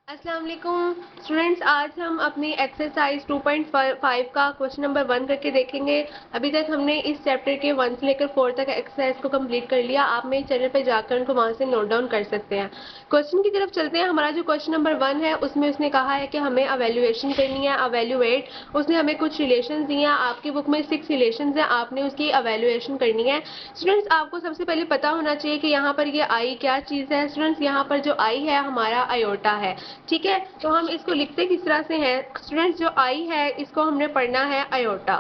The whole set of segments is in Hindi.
अस्सलाम वालेकुम स्टूडेंट्स, आज हम अपनी एक्सरसाइज 2.5 का क्वेश्चन नंबर 1 करके देखेंगे। अभी तक हमने इस चैप्टर के 1 से लेकर 4 तक एक्सरसाइज को कंप्लीट कर लिया। आप मेरे चैनल पर जाकर उनको वहां से नोट डाउन कर सकते हैं। क्वेश्चन की तरफ चलते हैं। हमारा जो क्वेश्चन नंबर 1 है उसमें उसने कहा है कि हमें अवेल्युएशन करनी है, अवेल्युएट। उसने हमें कुछ रिलेशन दिए हैं। आपकी बुक में 6 रिलेशन है, आपने उसकी अवेल्युएशन करनी है। स्टूडेंट्स, आपको सबसे पहले पता होना चाहिए कि यहाँ पर ये आई क्या चीज़ है। स्टूडेंट्स, यहाँ पर जो आई है हमारा आयोटा है। ठीक है, तो हम इसको लिखते किस तरह से हैं स्टूडेंट्स? जो आई है इसको हमने पढ़ना है आयोटा।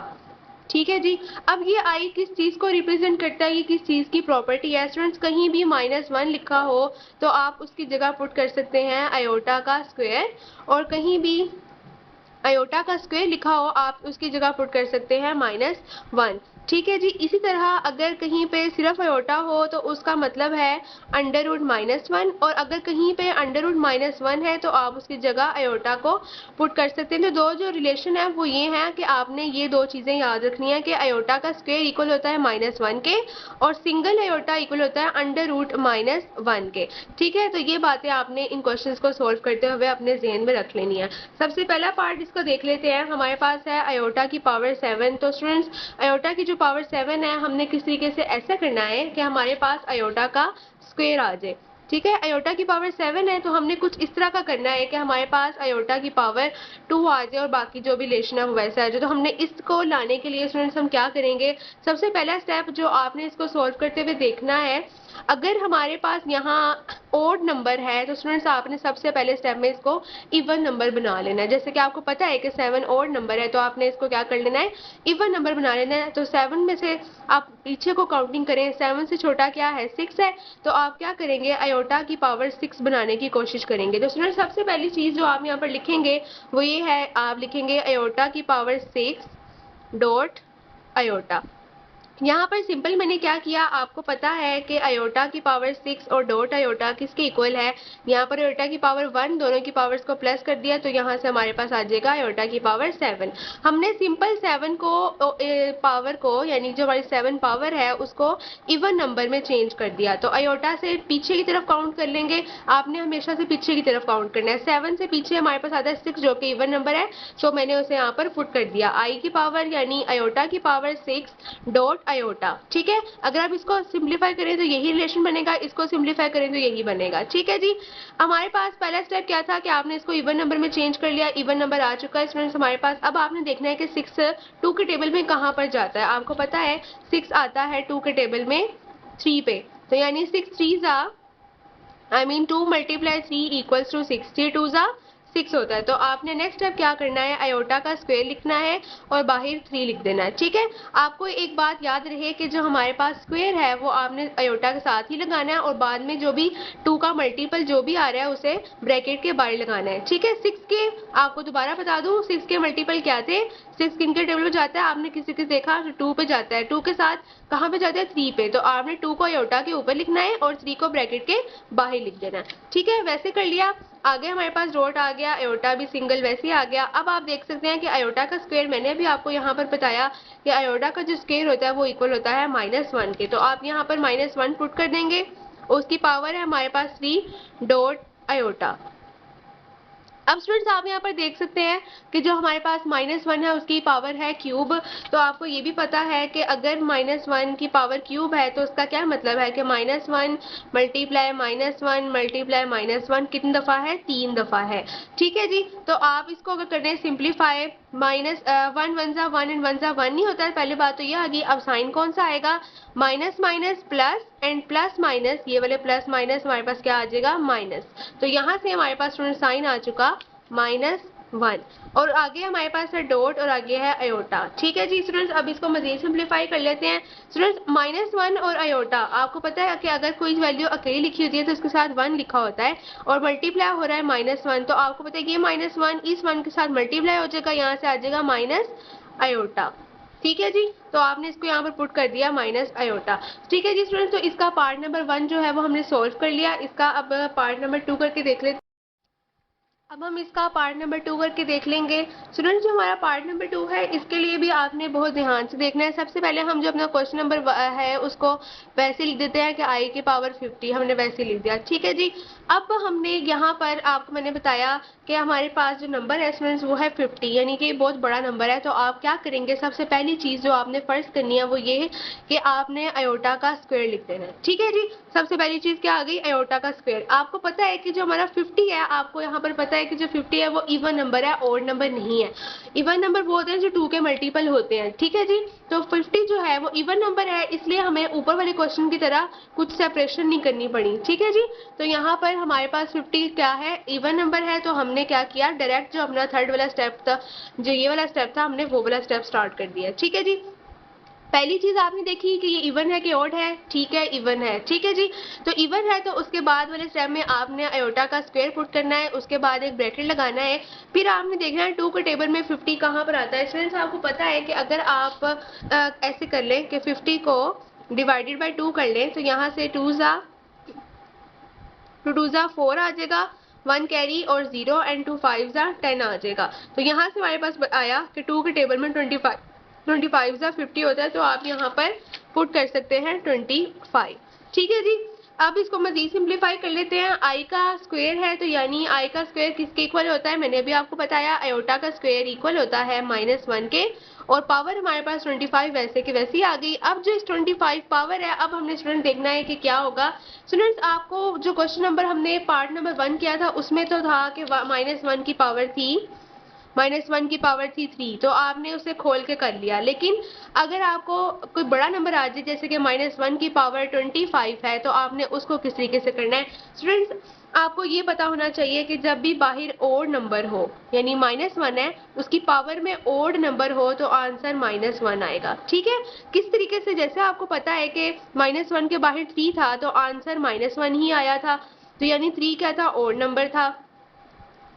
ठीक है जी। अब ये आई किस चीज को रिप्रेजेंट करता है, ये किस चीज की प्रॉपर्टी है? स्टूडेंट्स, कहीं भी -1 लिखा हो तो आप उसकी जगह पुट कर सकते हैं आयोटा का स्क्वायर, और कहीं भी आयोटा का स्क्वायर लिखा हो आप उसकी जगह पुट कर सकते हैं -1। ठीक है जी। इसी तरह अगर कहीं पे सिर्फ आयोटा हो तो उसका मतलब है √-1, और अगर कहीं पे √-1 है तो आप उसकी जगह आयोटा को पुट कर सकते हैं। तो दो जो रिलेशन है वो ये हैं कि आपने ये दो चीज़ें याद रखनी है कि आयोटा का स्क्वायर इक्वल होता है -1 के, और सिंगल आयोटा इक्वल होता है √-1 के। ठीक है, तो ये बातें आपने इन क्वेश्चंस को सोल्व करते हुए अपने जहन में रख लेनी है। सबसे पहला पार्ट इसको देख लेते हैं। हमारे पास है आयोटा की पावर 7। तो स्टूडेंट्स, आयोटा की जो पावर 7 है हमने किस तरीके से ऐसा करना है कि हमारे पास आयोटा का स्क्वायर आ जाए। ठीक है, आयोटा की पावर 7 है तो हमने कुछ इस तरह का करना है कि हमारे पास आयोटा की पावर 2 आ जाए और बाकी जो भी रिलेशन है वो वैसा आ जाए। तो हमने इसको लाने के लिए स्टूडेंट्स हम क्या करेंगे? सबसे पहला स्टेप जो आपने इसको सोल्व करते हुए देखना है, अगर हमारे पास यहाँ ओड नंबर है तो स्टूडेंट्स आपने सबसे पहले स्टेप में इसको इवन नंबर बना लेना है। जैसे कि आपको पता है कि 7 ओड नंबर है तो आपने इसको क्या कर लेना है? इवन नंबर बना लेना है। तो 7 में से आप पीछे को काउंटिंग करें, 7 से छोटा क्या है? 6 है। तो आप क्या करेंगे? आयोटा की पावर 6 बनाने की कोशिश करेंगे। तो स्टूडेंट्स, सबसे पहली चीज जो आप यहाँ पर लिखेंगे वो ये है, आप लिखेंगे आयोटा की पावर 6 डॉट आयोटा। यहाँ पर सिंपल मैंने क्या किया, आपको पता है कि आयोटा की पावर 6 और डॉट आयोटा किसके इक्वल है? यहाँ पर आयोटा की पावर 1 दोनों की पावर्स को प्लस कर दिया तो यहाँ से हमारे पास आ जाएगा आयोटा की पावर 7। हमने सिंपल 7 को पावर को, यानी जो हमारी 7 पावर है उसको इवन नंबर में चेंज कर दिया। तो आयोटा से पीछे की तरफ काउंट कर लेंगे। आपने हमेशा से पीछे की तरफ काउंट करना है। 7 से पीछे हमारे पास आता है 6 जो कि इवन नंबर है, तो मैंने उसे यहाँ पर पुट कर दिया। आई की पावर यानी आयोटा की पावर 6 डॉट आयोटा। ठीक है, अगर आप इसको सिंप्लीफाई करें तो यही रिलेशन बनेगा, इसको सिंप्लीफाई करें तो यही बनेगा। ठीक है जी। हमारे पास पहला स्टेप क्या था कि आपने इसको इवन नंबर में चेंज कर लिया, इवन नंबर आ चुका है स्टूडेंट्स हमारे पास। अब आपने देखना है कि 6 2 के टेबल में कहाँ पर जाता है। आपको पता है 6 आता है 2 के टेबल में 3 पे, तो यानी 6 3 2 मल्टीप्लाई 3 इक्वल्स टू 6, 3 2 6 होता है। तो आपने नेक्स्ट स्टेप क्या करना है? आयोटा का स्क्वायर लिखना है और बाहर 3 लिख देना है। ठीक है, आपको एक बात याद रहे कि जो हमारे पास स्क्वायर है वो आपने आयोटा के साथ ही लगाना है, और बाद में जो भी 2 का मल्टीपल जो भी आ रहा है उसे ब्रैकेट के बाहर लगाना है। ठीक है, 6 के आपको दोबारा बता दूं 6 के मल्टीपल क्या थे? 6 किन के टेबल पे जाता है? आपने किसी के देखा तो 2 पे जाता है, 2 के साथ कहाँ पे जाता है? 3 पे। तो आपने 2 को आयोटा के ऊपर लिखना है और 3 को ब्रैकेट के बाहर लिख देना है। ठीक है, वैसे कर लिया। आगे हमारे पास डॉट आ गया, आयोटा भी सिंगल वैसे ही आ गया। अब आप देख सकते हैं कि आयोटा का स्क्वायर मैंने अभी आपको यहाँ पर बताया कि आयोटा का जो स्क्वायर होता है वो इक्वल होता है -1 के। तो आप यहाँ पर -1 पुट कर देंगे, उसकी पावर है हमारे पास 3 डॉट आयोटा। अब स्टूडेंट्स, आप यहाँ पर देख सकते हैं कि जो हमारे पास -1 है उसकी पावर है क्यूब। तो आपको ये भी पता है कि अगर -1 की पावर क्यूब है तो उसका क्या मतलब है कि -1 मल्टीप्लाई -1 मल्टीप्लाई -1 कितनी दफ़ा है? 3 दफ़ा है। ठीक है जी। तो आप इसको अगर करने हैं सिंप्लीफाई, -1 1 जा 1 एंड 1 जा 1 नहीं होता है। पहले बात तो ये आ गई। अब साइन कौन सा आएगा? Minus minus plus and plus minus, ये वाले प्लस माइनस हमारे पास क्या आ जाएगा? माइनस। तो यहाँ से हमारे पास स्टूडेंट साइन आ चुका -1, और आगे हमारे पास है डॉट और आगे है आयोटा। ठीक है जी स्टूडेंट्स, अब इसको मजीद सिंप्लीफाई कर लेते हैं। स्टूडेंट्स, -1 और आयोटा, आपको पता है कि अगर कोई वैल्यू अकेली लिखी होती है तो उसके साथ 1 लिखा होता है, और मल्टीप्लाई हो रहा है -1, तो आपको पता है कि ये -1 इस 1 के साथ मल्टीप्लाई हो जाएगा, यहाँ से आ जाएगा माइनस आयोटा। ठीक है जी, तो आपने इसको यहाँ पर पुट कर दिया माइनस आयोटा। ठीक है जी स्टूडेंट्स, तो इसका पार्ट नंबर 1 जो है वो हमने सोल्व कर लिया। इसका अब पार्ट नंबर 2 करके देख लेते हैं। अब हम इसका पार्ट नंबर 2 करके देख लेंगे। स्टूडेंट्स, जो हमारा पार्ट नंबर 2 है इसके लिए भी आपने बहुत ध्यान से देखना है। सबसे पहले हम जो अपना क्वेश्चन नंबर है उसको वैसे लिख देते हैं कि आई की पावर 50, हमने वैसे लिख दिया, ठीक है जी। अब हमने यहाँ पर आपको मैंने बताया कि हमारे पास जो नंबर है स्टूडेंट्स वो है 50, यानी कि बहुत बड़ा नंबर है। तो आप क्या करेंगे, सबसे पहली चीज़ जो आपने फर्ज करनी है वो ये है कि आपने आयोटा का स्क्वायर लिख देना है, ठीक है जी। सबसे पहली चीज़ क्या आ गई, आयोटा का स्क्वायर। आपको पता है कि जो हमारा 50 है, आपको यहाँ पर पता है कि जो 50 है वो इवन नंबर है, ऑड नंबर नहीं है। इवन नंबर वो होते हैं जो 2 के मल्टीपल होते हैं, ठीक है जी। तो 50 जो है वो इवन नंबर है, इसलिए हमें ऊपर वाले क्वेश्चन की तरह कुछ सेपरेशन नहीं करनी पड़ी, ठीक है जी। तो यहाँ पर हमारे पास 50 क्या है, इवन नंबर है। तो हमने क्या किया, डायरेक्ट जो अपना थर्ड वाला स्टेप था, जो ये वाला स्टेप था, हमने वो वाला स्टेप स्टार्ट कर दिया, ठीक है जी। पहली चीज आपने देखी कि ये इवन है कि ऑड है, ठीक है, इवन है, ठीक है जी। तो इवन है तो उसके बाद वाले स्टेप में आपने आयोटा का स्क्वायर पुट करना है, उसके बाद एक ब्रैकेट लगाना है। फिर आपने देखना है 2 के टेबल में 50 कहाँ पर आता है। स्टूडेंट्स, आपको पता है कि अगर आप ऐसे कर लें कि 50 को डिवाइडेड बाई 2 कर लें, तो यहाँ से 2 ज़ा 4 आ जाएगा, 1 कैरी और 0 एंड 2 5 ज़ा 10 आ जाएगा। तो यहाँ से हमारे पास आया कि 2 के टेबल में 25 ज़ा 50 होता है। तो आप यहाँ पर पुट कर सकते हैं 25, ठीक है जी। अब इसको मजीद सिंप्लीफाई कर लेते हैं। आई का स्क्वायर है तो यानी आई का स्क्वायर किसके इक्वल होता है, मैंने अभी आपको बताया, आयोटा का स्क्वायर इक्वल होता है -1 के। और पावर हमारे पास 25 वैसे की वैसी आ गई। अब जो इस 25 पावर है, अब हमने स्टूडेंट देखना है कि क्या होगा। स्टूडेंट्स, आपको जो क्वेश्चन नंबर हमने पार्ट नंबर 1 किया था उसमें तो था कि -1 की पावर थी, -1 की पावर थी 3, तो आपने उसे खोल के कर लिया। लेकिन अगर आपको कोई बड़ा नंबर आ जाए, जैसे कि -1 की पावर 25 है, तो आपने उसको किस तरीके से करना है। स्टूडेंट्स, आपको ये पता होना चाहिए कि जब भी बाहर ओड नंबर हो, यानी -1 है, उसकी पावर में ओड नंबर हो, तो आंसर -1 आएगा, ठीक है। किस तरीके से, जैसे आपको पता है कि -1 के बाहर 3 था तो आंसर -1 ही आया था। तो यानी 3 क्या था, ओड नंबर था।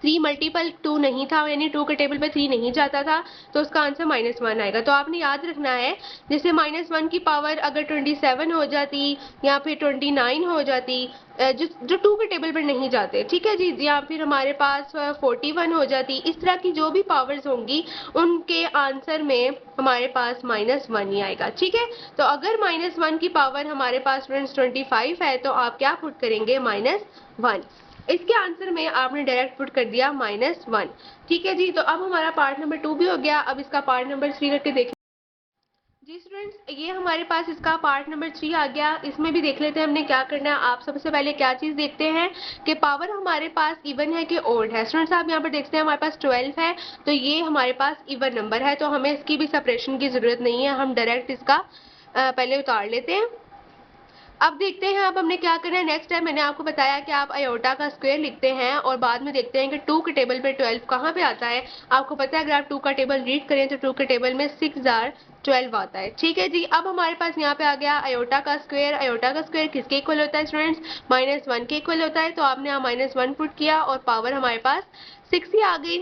3 मल्टीपल 2 नहीं था, यानी 2 के टेबल पे 3 नहीं जाता था, तो उसका आंसर -1 आएगा। तो आपने याद रखना है, जैसे -1 की पावर अगर 27 हो जाती या फिर 29 हो जाती, जो 2 के टेबल पर नहीं जाते, ठीक है जी, या फिर हमारे पास 41 हो जाती, इस तरह की जो भी पावर्स होंगी उनके आंसर में हमारे पास -1 ही आएगा, ठीक है। तो अगर -1 की पावर हमारे पास 25 है, तो आप क्या पुट करेंगे, -1। इसके आंसर में आपने डायरेक्ट पुट कर दिया -1, ठीक है जी। तो अब हमारा पार्ट नंबर 2 भी हो गया। अब इसका पार्ट नंबर 3 करके देखें जी। स्टूडेंट्स, ये हमारे पास इसका पार्ट नंबर 3 आ गया। इसमें भी देख लेते हैं हमने क्या करना है। आप सबसे पहले क्या चीज़ देखते हैं कि पावर हमारे पास इवन है कि ओड है। स्टूडेंट्स, आप यहाँ पर देखते हैं हमारे पास 12 है, तो ये हमारे पास इवन नंबर है, तो हमें इसकी भी सेपरेशन की ज़रूरत नहीं है, हम डायरेक्ट इसका पहले उतार लेते हैं। अब देखते हैं अब हमने क्या करना है। नेक्स्ट टाइम मैंने आपको बताया कि आप आयोटा का स्क्वायर लिखते हैं और बाद में देखते हैं कि 2 के टेबल पे 12 कहाँ पे आता है। आपको पता है अगर आप 2 का टेबल रीड करें तो 2 के टेबल में 6,12 आता है, ठीक है जी। अब हमारे पास यहाँ पे आ गया आयोटा का स्क्वायर। आयोटा का स्क्वायर किसके इक्वल होता है स्टूडेंट्स, -1 के इक्वल होता है। तो आपने यहाँ -1 पुट किया और पावर हमारे पास 6 ही आ गई।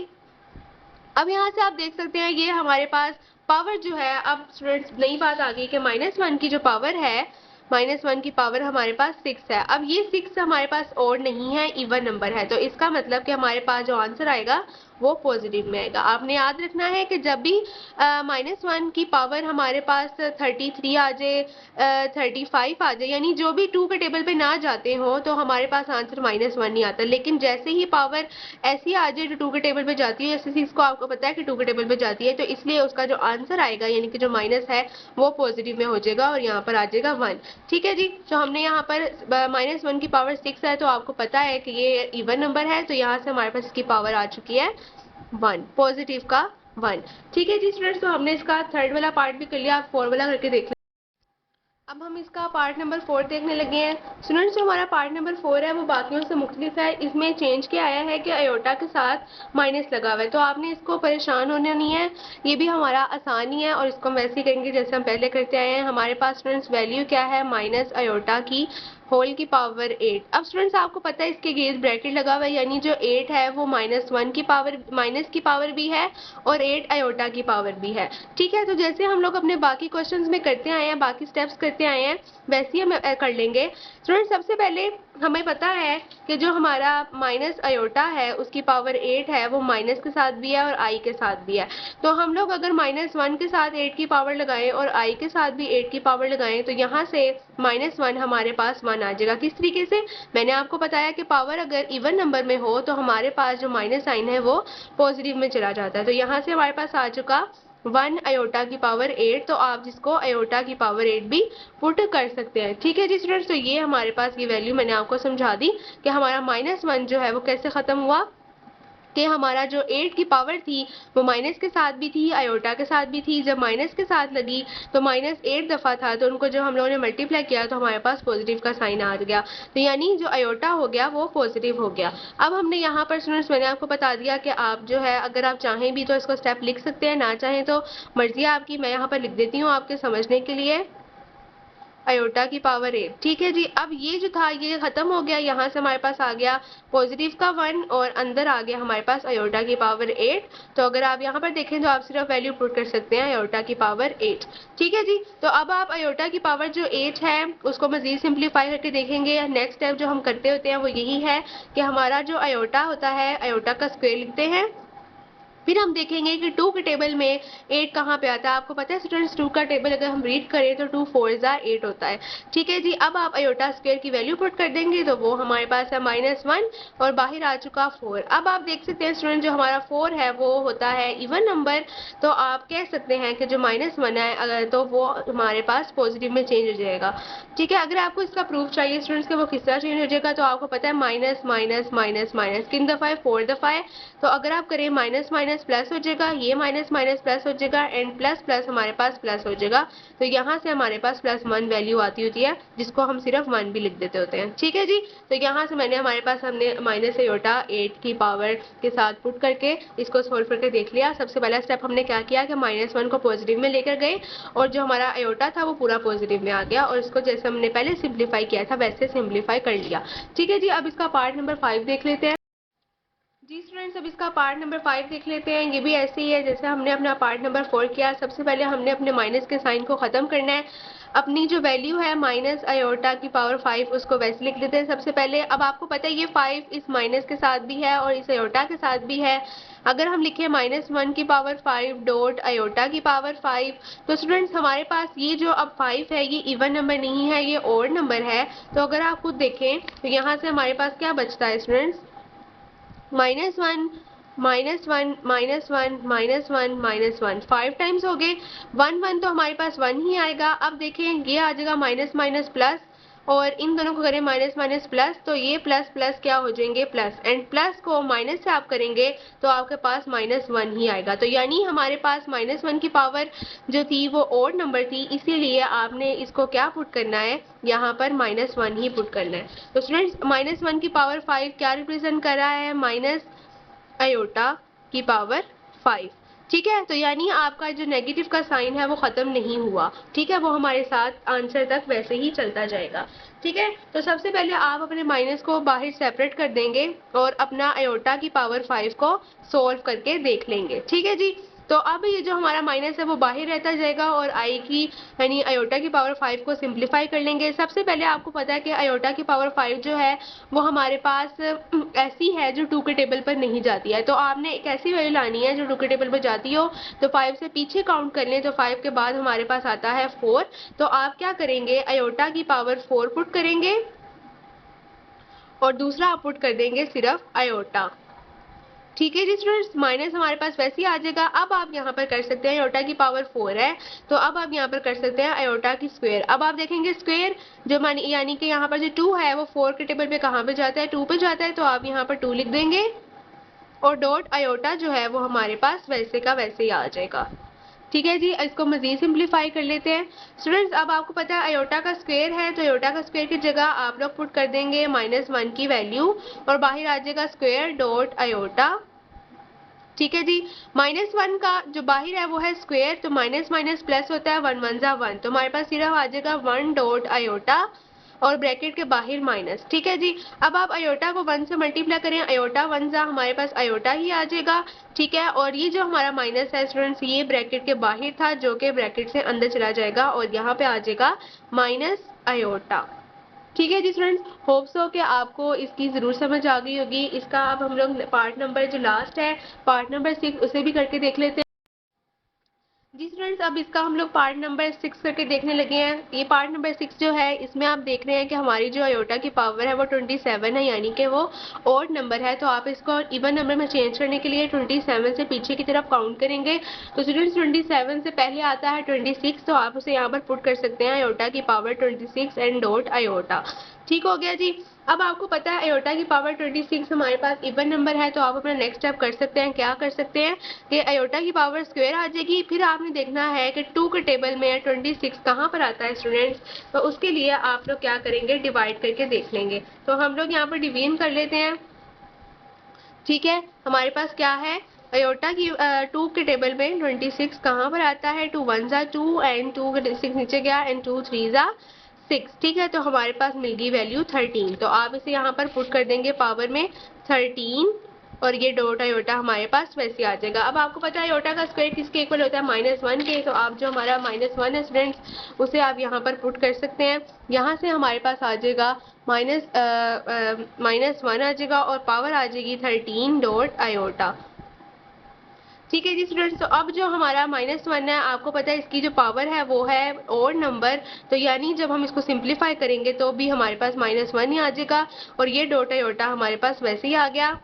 अब यहाँ से आप देख सकते हैं ये हमारे पास पावर जो है, अब स्टूडेंट्स नई बात आ गई कि -1 की जो पावर है, -1 की पावर हमारे पास 6 है। अब ये 6 हमारे पास ओड नहीं है, इवन नंबर है, तो इसका मतलब कि हमारे पास जो आंसर आएगा वो पॉजिटिव में आएगा। आपने याद रखना है कि जब भी -1 की पावर हमारे पास 33 आ जाए, 35 आ जाए, यानी जो भी 2 के टेबल पे ना जाते हो, तो हमारे पास आंसर -1 नहीं आता। लेकिन जैसे ही पावर ऐसी आ जाए जो 2 के टेबल पे जाती है, जैसे 6 को आपको पता है कि 2 के टेबल पे जाती है, तो इसलिए उसका जो आंसर आएगा, यानी कि जो माइनस है, वो पॉजिटिव में हो जाएगा और यहाँ पर आ जाएगा 1, ठीक है जी। तो हमने यहाँ पर -1 की पावर 6 है, तो आपको पता है कि ये इवन नंबर है, तो यहाँ से हमारे पास इसकी पावर आ चुकी है 1, पॉजिटिव का 1, ठीक है जी। स्टूडेंट्स, तो हमने इसका थर्ड वाला पार्ट भी कर लिया। आप 4 वाला करके देख। अब हम इसका पार्ट नंबर 4 देखने लगे हैं। स्टूडेंट्स, जो हमारा पार्ट नंबर 4 है वो बाकियों से मुख्तलिफ है। इसमें चेंज क्या आया है कि आयोटा के साथ माइनस लगा हुआ है, तो आपने इसको परेशान होना नहीं है, ये भी हमारा आसान ही है और इसको हम वैसे ही करेंगे जैसे हम पहले करते आए हैं। हमारे पास स्टूडेंट्स वैल्यू क्या है, माइनस आयोटा की होल की पावर 8। अब स्टूडेंट्स, आपको पता है इसके गेज ब्रैकेट लगा हुआ है, यानी जो 8 है वो -1 की पावर, माइनस की पावर भी है और 8 आयोटा की पावर भी है, ठीक है। तो जैसे हम लोग अपने बाकी क्वेश्चंस में करते आए हैं, बाकी स्टेप्स करते आए हैं, वैसे ही हम कर लेंगे। स्टूडेंट, सबसे पहले हमें पता है कि जो हमारा माइनस अयोटा है उसकी पावर 8 है वो माइनस के साथ भी है और आई के साथ भी है। तो हम लोग अगर -1 के साथ 8 की पावर लगाएं और आई के साथ भी 8 की पावर लगाएं तो यहाँ से -1 हमारे पास 1 आ जाएगा। किस तरीके से? मैंने आपको बताया कि पावर अगर इवन नंबर में हो तो हमारे पास जो माइनस साइन है वो पॉजिटिव में चला जाता है। तो यहाँ से हमारे पास आ चुका 1 अयोटा की पावर 8। तो आप जिसको अयोटा की पावर 8 भी पुट कर सकते हैं। ठीक है जी स्टूडेंट्स, तो ये हमारे पास ये वैल्यू मैंने आपको समझा दी कि हमारा -1 जो है वो कैसे खत्म हुआ कि हमारा जो 8 की पावर थी वो माइनस के साथ भी थी, अयोटा के साथ भी थी। जब माइनस के साथ लगी तो -8 दफ़ा था, तो उनको जब हम लोगों ने मल्टीप्लाई किया तो हमारे पास पॉजिटिव का साइन आ गया। तो यानी जो अयोटा हो गया वो पॉजिटिव हो गया। अब हमने यहाँ पर स्टूडेंट्स मैंने आपको बता दिया कि आप जो है अगर आप चाहें भी तो इसको स्टेप लिख सकते हैं, ना चाहें तो मर्जी आपकी। मैं यहाँ पर लिख देती हूँ आपके समझने के लिए, अयोटा की पावर 8। ठीक है जी, अब ये जो था ये खत्म हो गया। यहाँ से हमारे पास आ गया पॉजिटिव का 1 और अंदर आ गया हमारे पास अयोटा की पावर 8। तो अगर आप यहाँ पर देखें तो आप सिर्फ वैल्यू पुट कर सकते हैं अयोटा की पावर 8। ठीक है जी, तो अब आप अयोटा की पावर जो 8 है उसको मजीद सिंप्लीफाई करके देखेंगे। नेक्स्ट स्टेप जो हम करते होते हैं वो यही है कि हमारा जो अयोटा होता है अयोटा का स्क्वायर लिखते हैं। फिर हम देखेंगे कि 2 के टेबल में 8 कहाँ पे आता है। आपको पता है स्टूडेंट्स 2 का टेबल अगर हम रीड करें तो 2 4 8 होता है। ठीक है जी, अब आप अयोटा स्क्वायर की वैल्यू पुट कर देंगे तो वो हमारे पास है -1 और बाहर आ चुका 4। अब आप देख सकते हैं स्टूडेंट जो हमारा 4 है वो होता है इवन नंबर। तो आप कह सकते हैं कि जो -1 है अगर तो वो हमारे पास पॉजिटिव में चेंज हो जाएगा। ठीक है, अगर आपको इसका प्रूफ चाहिए स्टूडेंट्स के वो किस तरह चेंज हो जाएगा तो आपको पता है माइनस माइनस माइनस माइनस किन दफ़ा है 4 दफ़ा है। तो अगर आप करें माइनस माइनस प्लस हो जाएगा, ये माइनस माइनस प्लस हो जाएगा एंड प्लस प्लस हमारे पास प्लस हो जाएगा। तो यहाँ से हमारे पास +1 वैल्यू आती होती है जिसको हम सिर्फ 1 भी लिख देते होते हैं। ठीक है जी, तो यहाँ से मैंने हमारे पास हमने माइनस अयोटा 8 की पावर के साथ पुट करके इसको सोल्व करके देख लिया। सबसे पहला स्टेप हमने क्या किया कि -1 को पॉजिटिव में लेकर गए और जो हमारा अयोटा था वो पूरा पॉजिटिव में आ गया और इसको जैसे हमने पहले सिंप्लीफाई किया था वैसे सिंप्लीफाई कर लिया। ठीक है जी, अब इसका पार्ट नंबर 5 देख लेते हैं। जी स्टूडेंट्स, अब इसका पार्ट नंबर 5 देख लेते हैं। ये भी ऐसे ही है जैसे हमने अपना पार्ट नंबर 4 किया। सबसे पहले हमने अपने माइनस के साइन को ख़त्म करना है। अपनी जो वैल्यू है माइनस अयोटा की पावर 5 उसको वैसे लिख लेते हैं सबसे पहले। अब आपको पता है ये 5 इस माइनस के साथ भी है और इस अयोटा के साथ भी है। अगर हम लिखें -1 की पावर 5 डॉट अयोटा की पावर 5 तो स्टूडेंट्स हमारे पास ये जो अब 5 है ये इवन नंबर नहीं है, ये ऑड नंबर है। तो अगर आप खुद देखें तो यहाँ से हमारे पास क्या बचता है स्टूडेंट्स, -1 -1 -1 -1 -1 5 टाइम्स हो गए। 1 1 तो हमारे पास 1 ही आएगा। अब देखें ये आ जाएगा माइनस माइनस प्लस और इन दोनों को करें माइनस माइनस प्लस तो ये प्लस प्लस क्या हो जाएंगे प्लस एंड प्लस को माइनस से आप करेंगे तो आपके पास -1 ही आएगा। तो यानी हमारे पास -1 की पावर जो थी वो ऑड नंबर थी, इसीलिए आपने इसको क्या पुट करना है यहाँ पर -1 ही पुट करना है। तो स्टूडेंट्स -1 की पावर 5 क्या रिप्रेजेंट कर रहा है, माइनस अयोटा की पावर 5। ठीक है, तो यानी आपका जो नेगेटिव का साइन है वो खत्म नहीं हुआ। ठीक है, वो हमारे साथ आंसर तक वैसे ही चलता जाएगा। ठीक है, तो सबसे पहले आप अपने माइनस को बाहर सेपरेट कर देंगे और अपना अयोटा की पावर 5 को सोल्व करके देख लेंगे। ठीक है जी, तो अब ये जो हमारा माइनस है वो बाहर रहता जाएगा और आई की यानी अयोटा की पावर 5 को सिंप्लीफाई कर लेंगे। सबसे पहले आपको पता है कि अयोटा की पावर 5 जो है वो हमारे पास ऐसी है जो 2 के टेबल पर नहीं जाती है। तो आपने एक ऐसी वैल्यू लानी है जो 2 के टेबल पर जाती हो। तो 5 से पीछे काउंट कर लें तो 5 के बाद हमारे पास आता है 4। तो आप क्या करेंगे, अयोटा की पावर 4 पुट करेंगे और दूसरा आप पुट कर देंगे सिर्फ अयोटा। ठीक है जी स्टूडेंट्स, माइनस हमारे पास वैसे ही आ जाएगा। अब आप यहाँ पर कर सकते हैं अयोटा की पावर 4 है तो अब आप यहाँ पर कर सकते हैं अयोटा की स्क्वायर। अब आप देखेंगे स्क्वायर जो यानी कि यहाँ पर जो 2 है वो 4 के टेबल पे कहाँ पे जाता है, 2 पे जाता है। तो आप यहाँ पर 2 लिख देंगे और डॉट अयोटा जो है वो हमारे पास वैसे का वैसे ही आ जाएगा। ठीक है जी, इसको मजीद सिंप्लीफाई कर लेते हैं। स्टूडेंट्स अब आपको पता है अयोटा का स्क्वायर है तो अयोटा का स्क्वायर की जगह आप लोग पुट कर देंगे -1 की वैल्यू और बाहर आ जाएगा स्क्वायर डॉट अयोटा। ठीक है जी, -1 का जो बाहर है वो है स्क्वायर तो माइनस माइनस प्लस होता है 1 1 1 तो हमारे पास सिर्फ आ जाएगा 1 डॉट अयोटा और ब्रैकेट के बाहर माइनस। ठीक है जी, अब आप अयोटा को 1 से मल्टीप्लाई करें, अयोटा 1 जा हमारे पास अयोटा ही आ जाएगा। ठीक है, और ये जो हमारा माइनस है स्टूडेंट्स ये ब्रैकेट के बाहर था जो कि ब्रैकेट से अंदर चला जाएगा और यहाँ पे आ जाएगा माइनस अयोटा। ठीक है जी स्टूडेंट्स, होप सो कि आपको इसकी ज़रूर समझ आ गई होगी। इसका अब हम लोग पार्ट नंबर जो लास्ट है, पार्ट नंबर 6, उसे भी करके देख लेते हैं। जी स्टूडेंट्स, अब इसका हम लोग पार्ट नंबर 6 करके देखने लगे हैं। ये पार्ट नंबर 6 जो है, इसमें आप देख रहे हैं कि हमारी जो आयोटा की पावर है वो 27 है, यानी कि वो ऑड नंबर है। तो आप इसको इवन नंबर में चेंज करने के लिए 27 से पीछे की तरफ काउंट करेंगे। तो स्टूडेंट्स 27 से पहले आता है 26, तो आप उसे यहाँ पर पुट कर सकते हैं आयोटा की पावर 26 एंड डॉट आयोटा। ठीक हो गया जी। अब आपको पता है आयोटा की पावर 26 हमारे पास इवन नंबर है, तो आप अपना नेक्स्ट स्टेप कर सकते हैं। क्या कर सकते हैं कि आयोटा की पावर स्क्वायर आ जाएगी। फिर आपने देखना है कि 2 के टेबल में 26 कहाँ पर आता है स्टूडेंट्स। तो उसके लिए आप लोग क्या करेंगे, डिवाइड करके देख लेंगे। तो हम लोग यहाँ पर डिवीजन कर लेते हैं। ठीक है, हमारे पास क्या है, आयोटा की 2 के टेबल में 26 कहाँ पर आता है, 2 1 जा 2 एंड 2 6 नीचे गया एंड 2 3 जा 6। ठीक है, तो हमारे पास मिल गई वैल्यू 13। तो आप इसे यहाँ पर पुट कर देंगे पावर में 13, और ये डॉट आयोटा हमारे पास वैसे आ जाएगा। अब आपको पता है आयोटा का स्क्वायर किसके इक्वल होता है, -1 के। तो आप जो हमारा -1 है स्टूडेंट्स, उसे आप यहाँ पर पुट कर सकते हैं। यहाँ से हमारे पास आ जाएगा -1 आ जाएगा और पावर आ जाएगी 13 डॉट आयोटा। ठीक है जी स्टूडेंट्स, तो अब जो हमारा -1 है, आपको पता है इसकी जो पावर है वो है ऑड नंबर। तो यानी जब हम इसको सिंप्लीफाई करेंगे तो भी हमारे पास -1 ही आ जाएगा, और ये डॉट आयोटा हमारे पास वैसे ही आ गया।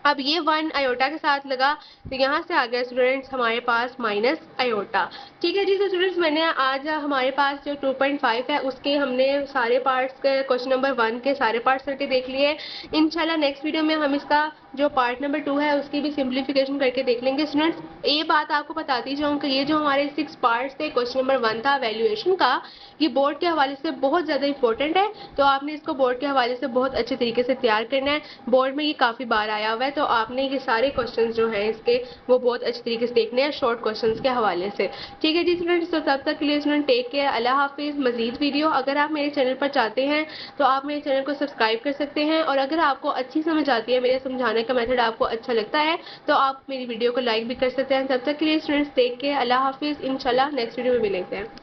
अब ये 1 आयोटा के साथ लगा, तो यहाँ से आ गया स्टूडेंट्स हमारे पास माइनस आयोटा। ठीक है जी। तो स्टूडेंट्स, मैंने आज हमारे पास जो 2.5 है उसके हमने सारे पार्ट्स, क्वेश्चन नंबर 1 के सारे पार्ट्स करके देख लिए। इंशाल्लाह नेक्स्ट वीडियो में हम इसका जो पार्ट नंबर 2 है उसकी भी सिंप्लीफिकेशन करके देख लेंगे। स्टूडेंट्स, ये बात आपको बताती जाऊँ कि ये जो हमारे 6 पार्ट्स थे, क्वेश्चन नंबर 1 था वैल्यूएशन का, ये बोर्ड के हवाले से बहुत ज़्यादा इंपॉर्टेंट है। तो आपने इसको बोर्ड के हवाले से बहुत अच्छे तरीके से तैयार करना है। बोर्ड में ये काफ़ी बार आया हुआ है, तो आपने ये सारे क्वेश्चंस जो हैं इसके, वो बहुत अच्छे तरीके से देखने हैं शॉर्ट क्वेश्चंस के हवाले से। ठीक है जी स्टूडेंट्स, तो तब तक के लिए स्टूडेंट टेक केयर, अल्लाह हाफिज़। मजीद वीडियो अगर आप मेरे चैनल पर चाहते हैं तो आप मेरे चैनल को सब्सक्राइब कर सकते हैं, और अगर आपको अच्छी समझ आती है, मेरे समझाने का मेथड आपको अच्छा लगता है, तो आप मेरी वीडियो को लाइक भी कर सकते हैं। तब तक के लिए स्टूडेंट्स टेक केयर, अल्लाह हाफिज़। इंशाल्लाह नेक्स्ट वीडियो में मिलेंगे।